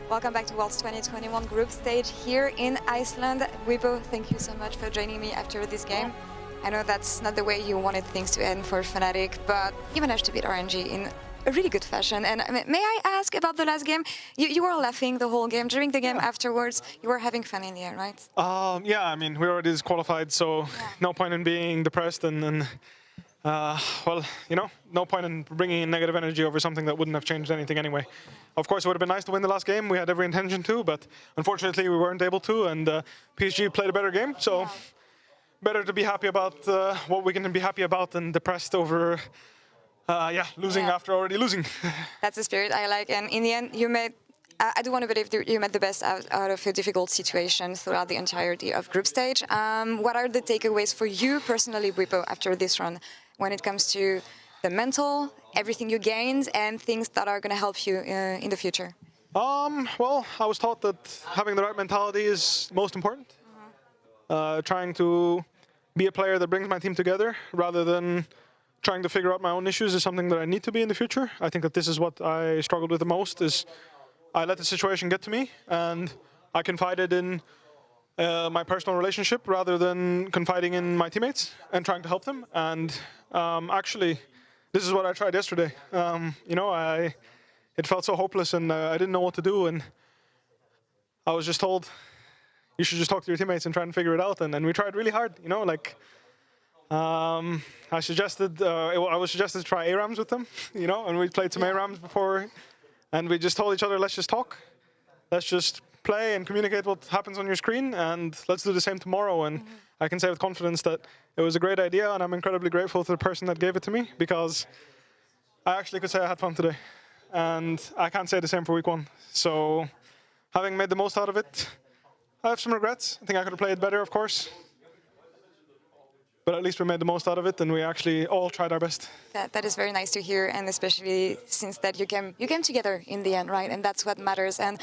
Welcome back to Worlds 2021 group stage here in Iceland. WIPO, thank you so much for joining me after this game. I know that's not the way you wanted things to end for Fnatic, but you managed to beat RNG in a really good fashion. And may I ask about the last game? You were laughing the whole game. During the game afterwards, you were having fun in the end, right? Yeah, I mean, we already disqualified, so no point in being depressed and well, you know, no point in bringing in negative energy over something that wouldn't have changed anything anyway. Of course, it would have been nice to win the last game. We had every intention to, but unfortunately, we weren't able to, and PSG played a better game, so better to be happy about what we can be happy about than depressed over, losing after already losing. That's the spirit I like, and in the end, you made I do want to believe that you made the best out of a difficult situation throughout the entirety of group stage. What are the takeaways for you personally, WIPO, after this run when it comes to the mental, everything you gained, and things that are going to help you in the future? Well, I was taught that having the right mentality is most important. Trying to be a player that brings my team together rather than trying to figure out my own issues is something that I need to be in the future. I think that this is what I struggled with the most, is I let the situation get to me, and I confided in my personal relationship rather than confiding in my teammates and trying to help them. And actually, this is what I tried yesterday. You know, it felt so hopeless, and I didn't know what to do. And I was just told, you should just talk to your teammates and try and figure it out. And we tried really hard. You know, like I was suggested to try ARAMs with them. You know, and we played some ARAMs before. And we just told each other, let's just talk. Let's just play and communicate what happens on your screen, and let's do the same tomorrow. And I can say with confidence that it was a great idea, and I'm incredibly grateful to the person that gave it to me, because I actually could say I had fun today. And I can't say the same for week one. So having made the most out of it, I have some regrets. I think I could have played better, of course. But at least we made the most out of it, and we actually all tried our best. That is very nice to hear, and especially since that you came together in the end, right? And that's what matters. And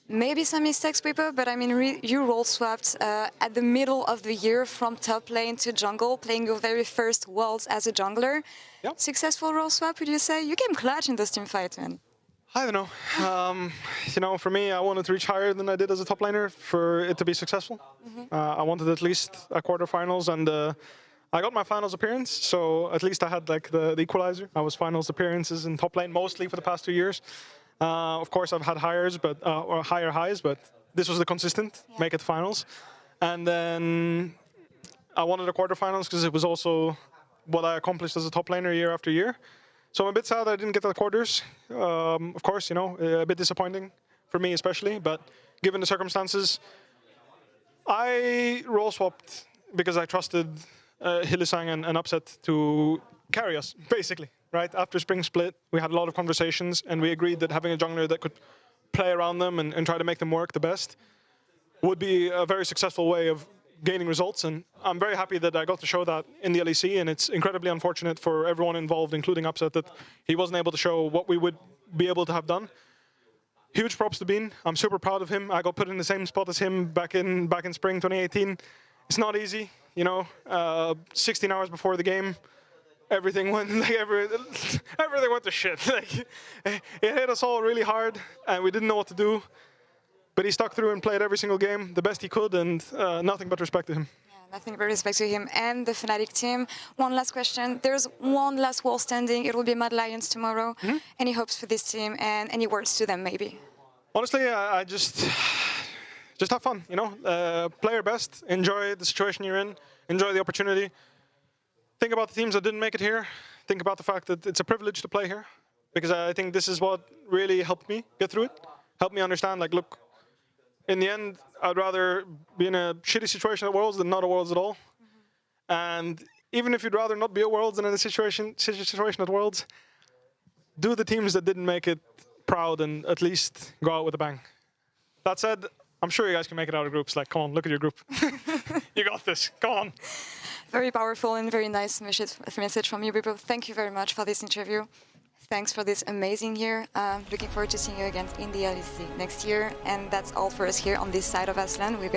maybe some mistakes, WIPO, but I mean, you role swapped at the middle of the year from top lane to jungle, playing your very first Worlds as a jungler. Yep. Successful role swap, would you say? You came clutch in this team fight, man. I don't know. You know, for me, I wanted to reach higher than I did as a top laner for it to be successful. I wanted at least a quarterfinals, and I got my finals appearance, so at least I had like the equalizer. I was finals appearances in top lane mostly for the past 2 years. Of course, I've had or higher highs, but this was the consistent, make it finals. And then I wanted a quarterfinals because it was also what I accomplished as a top laner year after year. So I'm a bit sad I didn't get the quarters. Of course, you know, a bit disappointing for me especially, but given the circumstances, I role swapped because I trusted Hylissang and Upset to carry us, basically, right? After Spring Split, we had a lot of conversations, and we agreed that having a jungler that could play around them and try to make them work the best would be a very successful way of gaining results. And I'm very happy that I got to show that in the LEC, and it's incredibly unfortunate for everyone involved, including Upset, that he wasn't able to show what we would be able to have done. Huge props to Bean. I'm super proud of him. I got put in the same spot as him back in spring 2018. It's not easy, you know. 16 hours before the game, everything went everything went to shit. Like, it hit us all really hard, and we didn't know what to do. But he stuck through and played every single game the best he could, and nothing but respect to him. Yeah, nothing but respect to him and the Fnatic team. One last question. There's one last wall standing. It will be Mad Lions tomorrow. Any hopes for this team, and any words to them, maybe? Honestly, I just have fun, you know. Play your best, enjoy the situation you're in, enjoy the opportunity. Think about the teams that didn't make it here. Think about the fact that it's a privilege to play here, because I think this is what really helped me get through it. Helped me understand, like, look, in the end, I'd rather be in a shitty situation at Worlds than not at Worlds at all. And even if you'd rather not be at Worlds than in a situation at Worlds, do the teams that didn't make it proud and at least go out with a bang. That said, I'm sure you guys can make it out of groups. Like, come on, look at your group. You got this. Come on. Very powerful and very nice message from you, WIPO. Thank you very much for this interview. Thanks for this amazing year. Looking forward to seeing you again in the LEC next year. And that's all for us here on this side of Iceland.